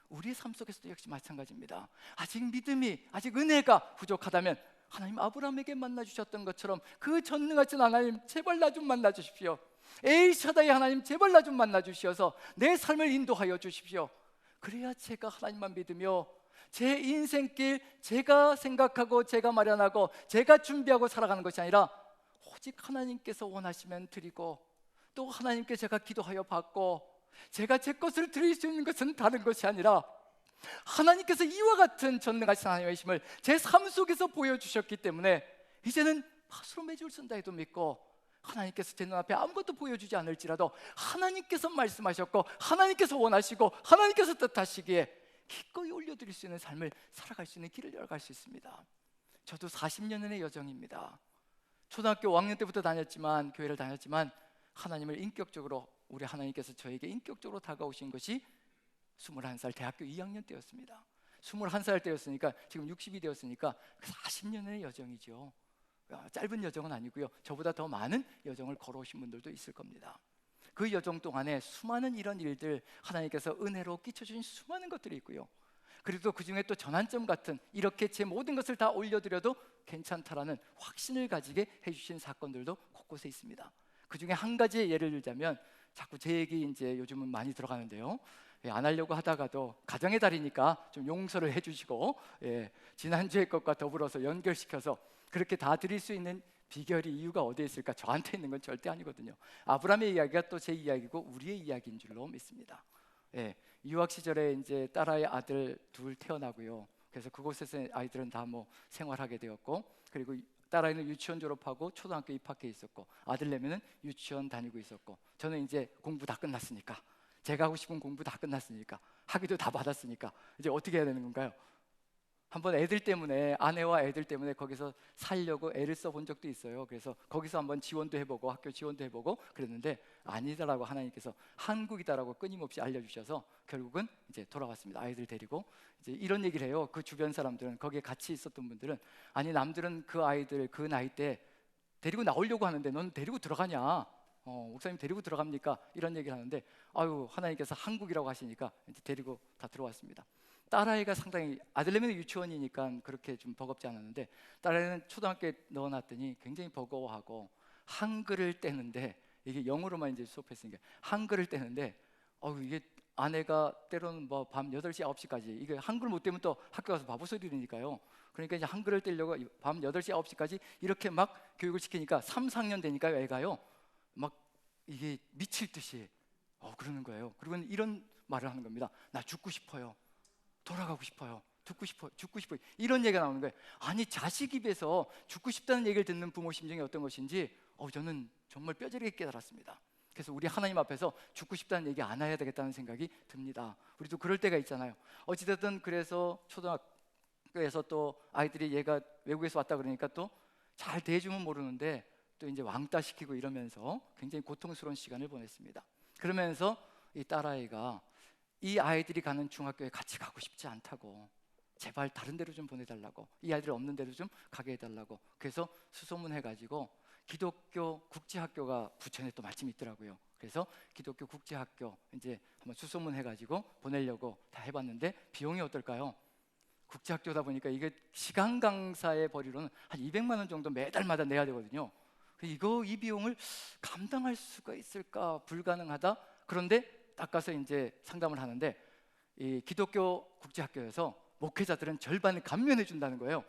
우리의 삶 속에서도 역시 마찬가지입니다. 아직 믿음이, 아직 은혜가 부족하다면 하나님 아브라함에게 만나주셨던 것처럼 그 전능하신 하나님, 제발 나 좀 만나주십시오. 엘샤다이 하나님, 제발 나 좀 만나주시어서 내 삶을 인도하여 주십시오. 그래야 제가 하나님만 믿으며 제 인생길 제가 생각하고 제가 마련하고 제가 준비하고 살아가는 것이 아니라 오직 하나님께서 원하시면 드리고, 또 하나님께 제가 기도하여 받고, 제가 제 것을 드릴 수 있는 것은 다른 것이 아니라 하나님께서 이와 같은 전능하신 하나님의 힘을 제 삶 속에서 보여주셨기 때문에 이제는 밭으로 맺을 쓴다 해도 믿고, 하나님께서 제 눈앞에 아무것도 보여주지 않을지라도 하나님께서 말씀하셨고 하나님께서 원하시고 하나님께서 뜻하시기에 기꺼이 올려드릴 수 있는 삶을 살아갈 수 있는 길을 열어갈 수 있습니다. 저도 40년의 여정입니다. 초등학교 5학년 때부터 교회를 다녔지만 하나님을 인격적으로, 우리 하나님께서 저에게 인격적으로 다가오신 것이 21살 대학교 2학년 때였습니다. 21살 때였으니까 지금 60이 되었으니까 40년의 여정이죠. 짧은 여정은 아니고요, 저보다 더 많은 여정을 걸어오신 분들도 있을 겁니다. 그 여정 동안에 수많은 이런 일들, 하나님께서 은혜로 끼쳐주신 수많은 것들이 있고요, 그리고 그 중에 또 전환점 같은, 이렇게 제 모든 것을 다 올려드려도 괜찮다라는 확신을 가지게 해주신 사건들도 곳곳에 있습니다. 그 중에 한 가지 예를 들자면, 자꾸 제 얘기 이제 요즘은 많이 들어가는데요, 안 하려고 하다가도 가정의 달이니까 좀 용서를 해주시고, 지난주의 것과 더불어서 연결시켜서 그렇게 다 드릴 수 있는 비결이, 이유가 어디에 있을까? 저한테 있는 건 절대 아니거든요. 아브라함의 이야기가 또 제 이야기고 우리의 이야기인 줄로 믿습니다. 유학 시절에 이제 딸아이 아들 둘 태어나고요, 그래서 그곳에서 아이들은 다 뭐 생활하게 되었고, 그리고 딸아이는 유치원 졸업하고 초등학교 입학해 있었고, 아들내미는 유치원 다니고 있었고, 저는 이제 공부 다 끝났으니까, 제가 하고 싶은 공부 다 끝났으니까, 학위도 다 받았으니까 이제 어떻게 해야 되는 건가요? 한번 애들 때문에, 아내와 애들 때문에 거기서 살려고 애를 써본 적도 있어요. 그래서 거기서 한번 지원도 해보고 학교 지원도 해보고 그랬는데 아니더라고. 하나님께서 한국이다라고 끊임없이 알려주셔서 결국은 이제 돌아왔습니다. 아이들 데리고. 이제 이런 얘기를 해요. 그 주변 사람들은, 거기에 같이 있었던 분들은, 아니 남들은 그 아이들 그 나이 때 데리고 나오려고 하는데 넌 데리고 들어가냐? 목사님 데리고 들어갑니까? 이런 얘기를 하는데, 아유, 하나님께서 한국이라고 하시니까 이제 데리고 다 들어왔습니다. 딸아이가 상당히, 아들내미는 유치원이니까 그렇게 좀 버겁지 않았는데 딸아이는 초등학교에 넣어놨더니 굉장히 버거워하고, 한글을 떼는데, 이게 영어로만 이제 수업했으니까 한글을 떼는데, 이게 아내가 때로는 뭐 밤 8시 9시까지, 이게 한글 못 떼면 또 학교 가서 바보 소리 들으니까요. 그러니까 이제 한글을 떼려고 밤 8시 9시까지 이렇게 막 교육을 시키니까 3, 4학년 되니까 애가요 막 이게 미칠 듯이 그러는 거예요. 그리고 이런 말을 하는 겁니다. 나 죽고 싶어요. 돌아가고 싶어요. 죽고 싶어요. 이런 얘기가 나오는 거예요. 아니, 자식 입에서 죽고 싶다는 얘기를 듣는 부모 심정이 어떤 것인지 저는 정말 뼈저리게 깨달았습니다. 그래서 우리 하나님 앞에서 죽고 싶다는 얘기 안 해야 되겠다는 생각이 듭니다. 우리도 그럴 때가 있잖아요. 어찌됐든 그래서 초등학교에서 또 아이들이 얘가 외국에서 왔다 그러니까 또 잘 대해주면 모르는데 또 이제 왕따 시키고 이러면서 굉장히 고통스러운 시간을 보냈습니다. 그러면서 이 딸아이가 이 아이들이 가는 중학교에 같이 가고 싶지 않다고, 제발 다른 데로 좀 보내달라고, 이 아이들 없는 데로 좀 가게 해달라고, 그래서 수소문해가지고 기독교 국제학교가 부천에 또 마침 있더라고요. 그래서 기독교 국제학교 이제 한번 수소문해가지고 보내려고 다 해봤는데 비용이 어떨까요? 국제학교다 보니까 이게 시간 강사의 벌이로는 한 200만 원 정도 매달마다 내야 되거든요. 이 비용을 감당할 수가 있을까? 불가능하다. 그런데 딱 가서 이제 상담을 하는데, 이 기독교 국제학교에서 목회자들은 절반을 감면해 준다는 거예요.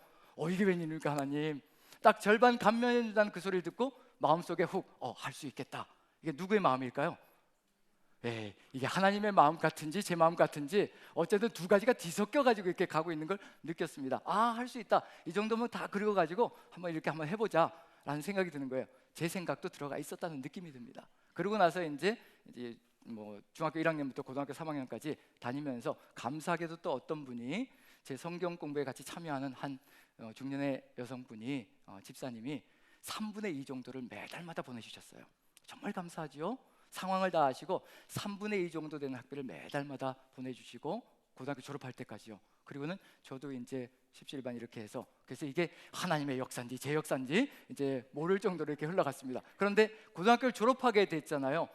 이게 웬일입니까 하나님? 딱 절반 감면해 준다는 그 소리를 듣고 마음속에 훅 할 수 있겠다. 이게 누구의 마음일까요? 이게 하나님의 마음 같은지 제 마음 같은지 어쨌든 두 가지가 뒤섞여 가지고 이렇게 가고 있는 걸 느꼈습니다. 할 수 있다. 이 정도면 다 그리고 가지고 한번 해보자 라는 생각이 드는 거예요. 제 생각도 들어가 있었다는 느낌이 듭니다. 그러고 나서 이제 뭐 중학교 1학년부터 고등학교 3학년까지 다니면서 감사하게도 또 어떤 분이, 제 성경 공부에 같이 참여하는 한 중년의 여성분이, 집사님이 3분의 2 정도를 매달마다 보내주셨어요. 정말 감사하죠. 상황을 다 아시고 3분의 2 정도 되는 학비를 매달마다 보내주시고 고등학교 졸업할 때까지요. 그리고는 저도 이제 십시일반 이렇게 해서, 그래서 이게 하나님의 역사인지 제 역사인지 이제 모를 정도로 이렇게 흘러갔습니다. 그런데 고등학교를 졸업하게 됐잖아요.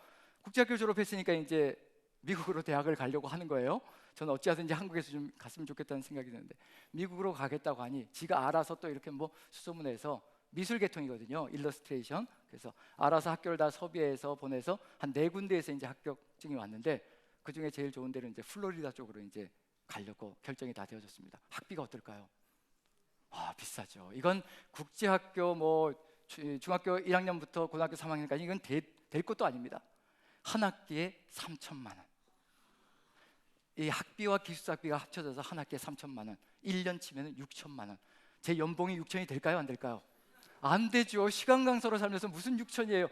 국제학교 졸업했으니까 이제 미국으로 대학을 가려고 하는 거예요. 저는 어찌하든지 한국에서 좀 갔으면 좋겠다는 생각이 드는데, 미국으로 가겠다고 하니 지가 알아서 또 이렇게 뭐 수소문해서, 미술 계통이거든요, 일러스트레이션. 그래서 알아서 학교를 다 섭외해서 보내서 한 4군데에서 이제 합격증이 왔는데, 그 중에 제일 좋은 데는 이제 플로리다 쪽으로 이제 가려고 결정이 다 되어졌습니다. 학비가 어떨까요? 비싸죠. 이건 국제학교 뭐 중학교 1학년부터 고등학교 3학년까지 이건 될 것도 아닙니다. 한 학기에 3천만 원. 이 학비와 기숙사비가 합쳐져서 한 학기에 3천만 원. 1년 치면 6천만 원. 제 연봉이 6천이 될까요? 안 될까요? 안 되죠. 시간 강사로 살면서 무슨 6천이에요.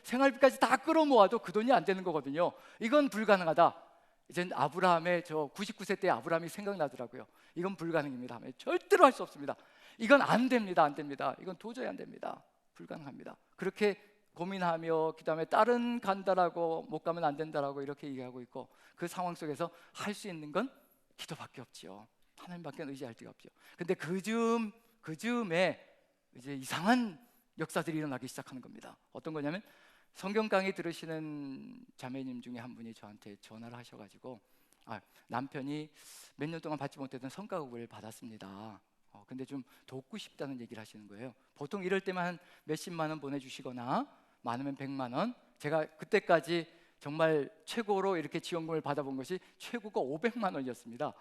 생활비까지 다 끌어모아도 그 돈이 안 되는 거거든요. 이건 불가능하다. 이제 아브라함의 99세 때 아브라함이 생각나더라고요. 이건 불가능입니다. 절대로 할 수 없습니다. 이건 안 됩니다. 안 됩니다. 이건 도저히 안 됩니다. 불가능합니다. 그렇게 고민하며, 그 다음에 딸은 간다라고 못 가면 안 된다라고 이렇게 얘기하고 있고, 그 상황 속에서 할 수 있는 건 기도밖에 없지요. 하나님밖에 의지할 데가 없죠. 근데 그 즈음에 이제 이상한 역사들이 일어나기 시작하는 겁니다. 어떤 거냐면, 성경 강의 들으시는 자매님 중에 한 분이 저한테 전화를 하셔가지고, 남편이 몇 년 동안 받지 못했던 성과급을 받았습니다. 근데 좀 돕고 싶다는 얘기를 하시는 거예요. 보통 이럴 때만 한 몇십만 원 보내주시거나 많으면 100만 원. 제가 그때까지 정말 최고로 이렇게 지원금을 받아본 것이 최고가 500만 원이었습니다.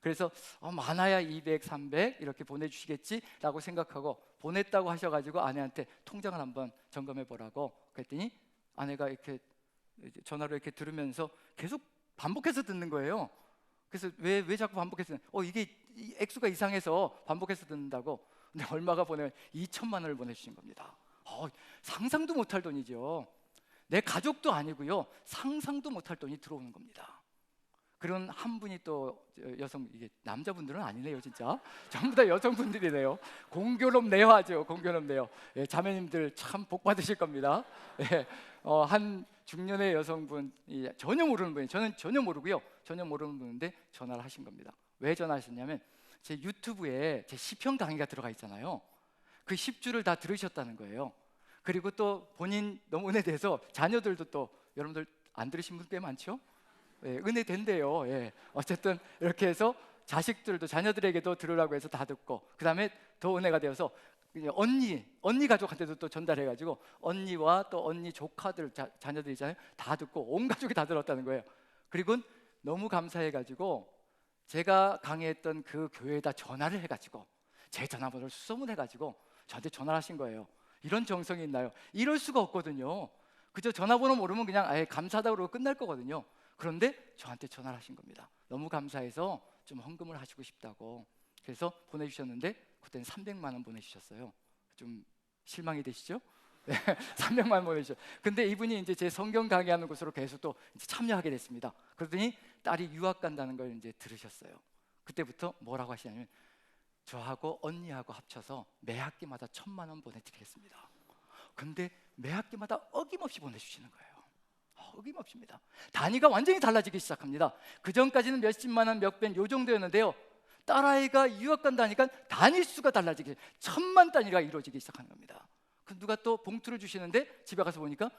그래서 많아야 200, 300 이렇게 보내주시겠지라고 생각하고 보냈다고 하셔가지고 아내한테 통장을 한번 점검해 보라고 그랬더니, 아내가 이렇게 전화로 이렇게 들으면서 계속 반복해서 듣는 거예요. 그래서 왜 자꾸 반복해서 이게 액수가 이상해서 반복해서 듣는다고. 근데 얼마가 보내면 2천만 원을 보내주신 겁니다. 상상도 못할 돈이죠. 내 가족도 아니고요, 상상도 못할 돈이 들어오는 겁니다. 그런 한 분이 또 여성, 이게 남자분들은 아니네요 진짜. 전부 다 여성분들이네요. 공교롭네요, 아주 공교롭네요. 예, 자매님들 참 복 받으실 겁니다. 예, 한 중년의 여성분이 전혀 모르는 분이, 저는 전혀 모르고요, 전혀 모르는 분인데 전화를 하신 겁니다. 왜 전화하셨냐면 제 유튜브에 제 시편 강의가 들어가 있잖아요. 그 10주를 다 들으셨다는 거예요. 그리고 또 본인 너무 은혜돼서 자녀들도 또, 여러분들 안 들으신 분 꽤 많죠? 예, 은혜 된대요. 예. 어쨌든 이렇게 해서 자식들도, 자녀들에게도 들으라고 해서 다 듣고, 그 다음에 더 은혜가 되어서 언니 가족한테도 또 전달해가지고 언니와 또 언니 조카들, 자녀들 있잖아요, 다 듣고 온 가족이 다 들었다는 거예요. 그리고 너무 감사해가지고 제가 강의했던 그 교회에다 전화를 해가지고 제 전화번호를 수소문해가지고 저한테 전화를 하신 거예요. 이런 정성이 있나요? 이럴 수가 없거든요. 그저 전화번호 모르면 그냥 아예 감사하다고 그러고 끝날 거거든요. 그런데 저한테 전화를 하신 겁니다. 너무 감사해서 좀 헌금을 하시고 싶다고. 그래서 보내주셨는데 그때는 300만 원 보내주셨어요. 좀 실망이 되시죠? 네, 300만 원 보내주셨어요. 근데 이분이 이제 제 성경 강의하는 곳으로 계속 또 이제 참여하게 됐습니다. 그러더니 딸이 유학 간다는 걸 이제 들으셨어요. 그때부터 뭐라고 하시냐면 저하고 언니하고 합쳐서 매 학기마다 1,000만 원 보내드리겠습니다. 근데 매 학기마다 어김없이 보내주시는 거예요. 어김없이입니다. 단위가 완전히 달라지기 시작합니다. 그 전까지는 몇십만 원, 몇백 요 정도였는데요, 딸아이가 유학 간다니까 단위 수가 달라지기, 1,000만 단위가 이루어지기 시작하는 겁니다. 그 누가 또 봉투를 주시는데 집에 가서 보니까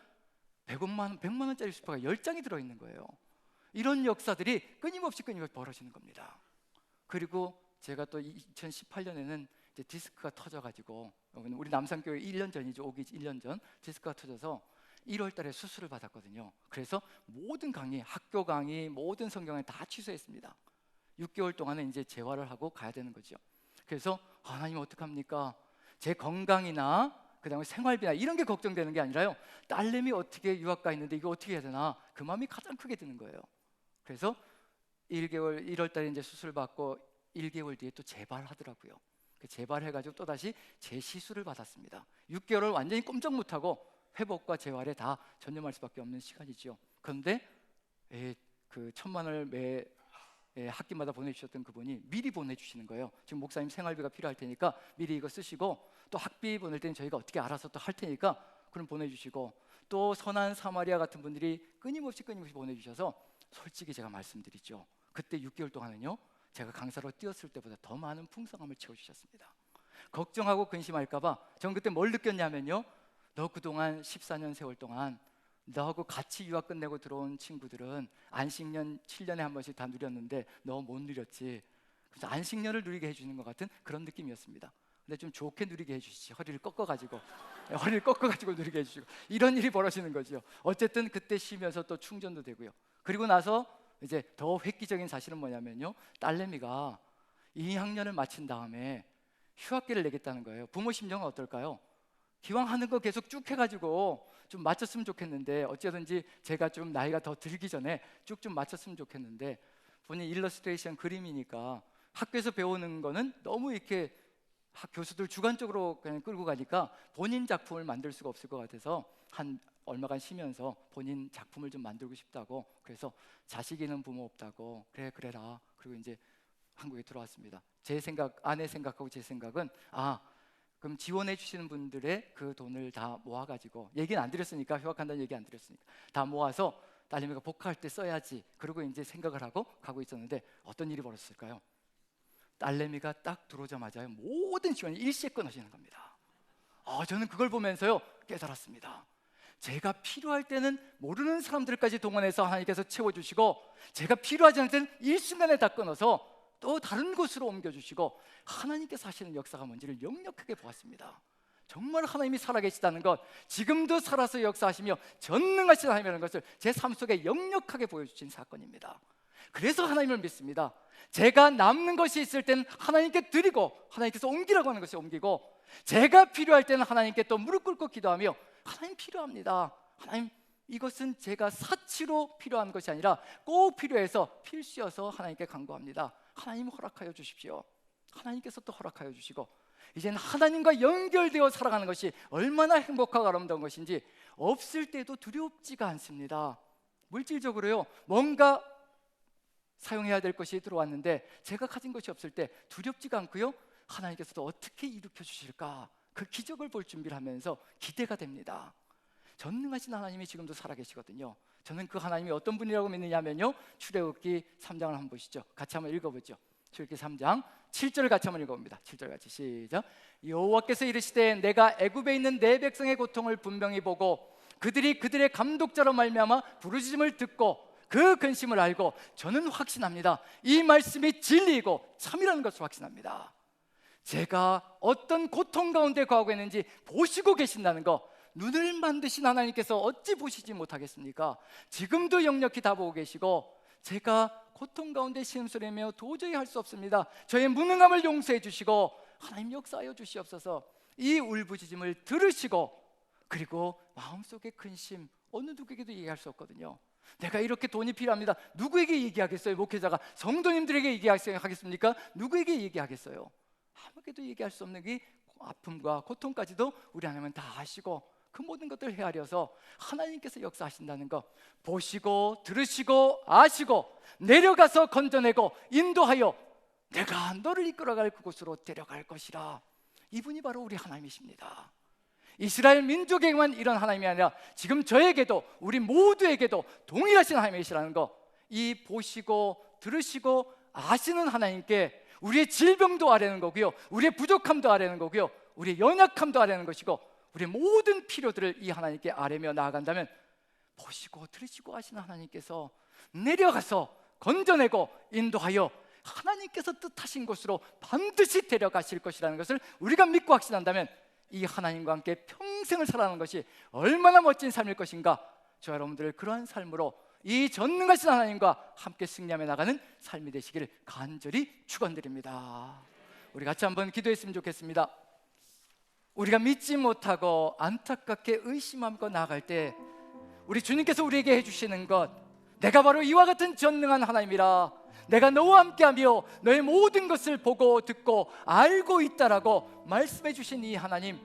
100만 원, 100만 원짜리 수표가 10장이 들어있는 거예요. 이런 역사들이 끊임없이 벌어지는 겁니다. 그리고 제가 또 2018년에는 이제 디스크가 터져가지고, 우리 남산교회 1년 전이죠, 오기 1년 전 디스크가 터져서 1월 달에 수술을 받았거든요. 그래서 모든 강의, 학교 강의, 모든 성경을 다 취소했습니다. 6개월 동안은 이제 재활을 하고 가야 되는 거죠. 그래서 하나님 어떡합니까? 제 건강이나 그다음에 생활비나 이런 게 걱정되는 게 아니라요, 딸내미 어떻게 유학 가 있는데 이거 어떻게 해야 되나, 그 마음이 가장 크게 드는 거예요. 그래서 1월 달에 이제 수술 받고 1개월 뒤에 또 재발하더라고요. 그 재발해가지고 또 다시 재시술을 받았습니다. 6개월을 완전히 꼼짝 못하고 회복과 재활에 다 전념할 수밖에 없는 시간이죠. 그런데 그 1,000만 원을 매 학기마다 보내주셨던 그분이 미리 보내주시는 거예요. 지금 목사님 생활비가 필요할 테니까 미리 이거 쓰시고, 또 학비 보낼 때는 저희가 어떻게 알아서 또 할 테니까 그럼 보내주시고, 또 선한 사마리아 같은 분들이 끊임없이 보내주셔서, 솔직히 제가 말씀드리죠, 그때 6개월 동안은요 제가 강사로 뛰었을 때보다 더 많은 풍성함을 채워주셨습니다. 걱정하고 근심할까봐 전 그때 뭘 느꼈냐면요, 너 그동안 14년 세월 동안 너하고 같이 유학 끝내고 들어온 친구들은 안식년 7년에 한 번씩 다 누렸는데 너 못 누렸지. 그래서 안식년을 누리게 해주는 것 같은 그런 느낌이었습니다. 근데 좀 좋게 누리게 해주시지, 허리를 꺾어가지고 누리게 해주시고, 이런 일이 벌어지는 거죠. 어쨌든 그때 쉬면서 또 충전도 되고요. 그리고 나서 이제 더 획기적인 사실은 뭐냐면요, 딸내미가 2학년을 마친 다음에 휴학기를 내겠다는 거예요. 부모 심정은 어떨까요? 기왕 하는 거 계속 쭉 해가지고 좀 마쳤으면 좋겠는데, 어쩌든지 제가 좀 나이가 더 들기 전에 쭉 좀 마쳤으면 좋겠는데, 본인 일러스트레이션 그림이니까 학교에서 배우는 거는 너무 이렇게 교수들 주관적으로 그냥 끌고 가니까 본인 작품을 만들 수가 없을 것 같아서 한 얼마간 쉬면서 본인 작품을 좀 만들고 싶다고, 그래서 자식 있는 부모 없다고, 그래라. 그리고 이제 한국에 들어왔습니다. 제 생각, 아내 생각하고 제 생각은, 그럼 지원해 주시는 분들의 그 돈을 다 모아가지고, 얘기는 안 드렸으니까, 휴학한다는 얘기 안 드렸으니까 다 모아서 딸내미가 복학할 때 써야지, 그리고 이제 생각을 하고 가고 있었는데, 어떤 일이 벌어졌을까요? 딸내미가 딱 들어오자마자 모든 지원이 일시에 끊어지는 겁니다. 저는 그걸 보면서요 깨달았습니다. 제가 필요할 때는 모르는 사람들까지 동원해서 하나님께서 채워주시고, 제가 필요하지 않을 때는 일순간에 다 끊어서 또 다른 곳으로 옮겨주시고, 하나님께서 하시는 역사가 뭔지를 역력하게 보았습니다. 정말 하나님이 살아계시다는 것, 지금도 살아서 역사하시며 전능하신 하나님이라는 것을 제 삶 속에 역력하게 보여주신 사건입니다. 그래서 하나님을 믿습니다. 제가 남는 것이 있을 때는 하나님께 드리고, 하나님께서 옮기라고 하는 것이 옮기고, 제가 필요할 때는 하나님께 또 무릎 꿇고 기도하며, 하나님 필요합니다, 하나님 이것은 제가 사치로 필요한 것이 아니라 꼭 필요해서 필수여서 하나님께 간구합니다. 하나님 허락하여 주십시오. 하나님께서 또 허락하여 주시고, 이제는 하나님과 연결되어 살아가는 것이 얼마나 행복하고 아름다운 것인지, 없을 때도 두렵지가 않습니다. 물질적으로요 뭔가 사용해야 될 것이 들어왔는데 제가 가진 것이 없을 때 두렵지가 않고요, 하나님께서도 어떻게 일으켜 주실까, 그 기적을 볼 준비를 하면서 기대가 됩니다. 전능하신 하나님이 지금도 살아계시거든요. 저는 그 하나님이 어떤 분이라고 믿느냐면요, 출애굽기 3장을 한번 보시죠. 같이 한번 읽어보죠. 출애굽기 3장 7절을 같이 한번 읽어봅니다. 7절 같이 시작. 여호와께서 이르시되 내가 애굽에 있는 내 백성의 고통을 분명히 보고 그들이 그들의 감독자로 말미암아 부르짖음을 듣고 그 근심을 알고 저는 확신합니다. 이 말씀이 진리이고 참이라는 것을 확신합니다. 제가 어떤 고통 가운데 거하고 있는지 보시고 계신다는 거, 눈을 만드신 하나님께서 어찌 보시지 못하겠습니까? 지금도 역력히 다 보고 계시고, 제가 고통 가운데 신음소리며 도저히 할 수 없습니다, 저의 무능함을 용서해 주시고 하나님 역사하여 주시옵소서. 이 울부짖음을 들으시고, 그리고 마음속의 근심, 어느 누구에게도 얘기할 수 없거든요. 내가 이렇게 돈이 필요합니다, 누구에게 얘기하겠어요? 목회자가 성도님들에게 얘기하겠습니까? 누구에게 얘기하겠어요? 아무에게도 얘기할 수 없는 이 아픔과 고통까지도 우리 하나님은 다 아시고 그 모든 것들을 헤아려서 하나님께서 역사하신다는 것 보시고 들으시고 아시고 내려가서 건져내고 인도하여 내가 너를 이끌어갈 그곳으로 데려갈 것이라. 이분이 바로 우리 하나님이십니다. 이스라엘 민족에게만 이런 하나님이 아니라 지금 저에게도 우리 모두에게도 동일하신 하나님이시라는 것, 이 보시고 들으시고 아시는 하나님께 우리의 질병도 아뢰는 거고요, 우리의 부족함도 아뢰는 거고요, 우리의 연약함도 아뢰는 것이고, 우리의 모든 필요들을 이 하나님께 아뢰며 나아간다면 보시고 들으시고 아시는 하나님께서 내려가서 건져내고 인도하여 하나님께서 뜻하신 곳으로 반드시 데려가실 것이라는 것을 우리가 믿고 확신한다면 이 하나님과 함께 평생을 살아가는 것이 얼마나 멋진 삶일 것인가. 저 여러분들을 그러한 삶으로 이 전능하신 하나님과 함께 승리하며 나가는 삶이 되시기를 간절히 축원드립니다. 우리 같이 한번 기도했으면 좋겠습니다. 우리가 믿지 못하고 안타깝게 의심하고 나아갈 때 우리 주님께서 우리에게 해주시는 것, 내가 바로 이와 같은 전능한 하나님이라, 내가 너와 함께하며 너의 모든 것을 보고 듣고 알고 있다라고 말씀해 주신 이 하나님,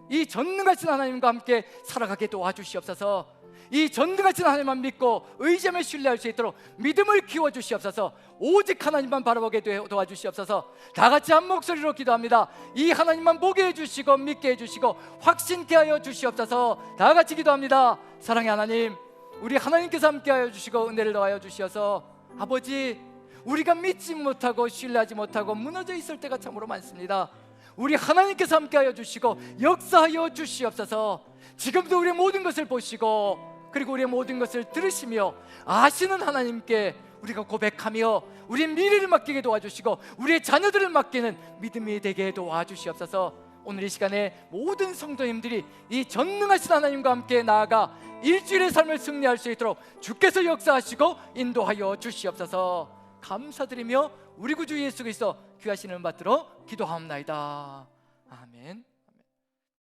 이 전능하신 하나님과 함께 살아가게 도와주시옵소서. 이 전능하신 하나님만 믿고 의지하며 신뢰할 수 있도록 믿음을 키워주시옵소서. 오직 하나님만 바라보게 도와주시옵소서. 다 같이 한 목소리로 기도합니다. 이 하나님만 보게 해주시고 믿게 해주시고 확신케 하여 주시옵소서. 다 같이 기도합니다. 사랑의 하나님, 우리 하나님께서 함께하여 주시고 은혜를 더하여 주시어서 아버지, 우리가 믿지 못하고 신뢰하지 못하고 무너져 있을 때가 참으로 많습니다. 우리 하나님께서 함께하여 주시고 역사하여 주시옵소서. 지금도 우리의 모든 것을 보시고 그리고 우리의 모든 것을 들으시며 아시는 하나님께 우리가 고백하며 우리의 미래를 맡기게 도와주시고 우리의 자녀들을 맡기는 믿음이 되게 도와주시옵소서. 오늘 이 시간에 모든 성도님들이 이 전능하신 하나님과 함께 나아가 일주일의 삶을 승리할 수 있도록 주께서 역사하시고 인도하여 주시옵소서. 감사드리며 우리 구주 예수 그리스도 귀하신 이름 받들어 기도하옵나이다. 아멘.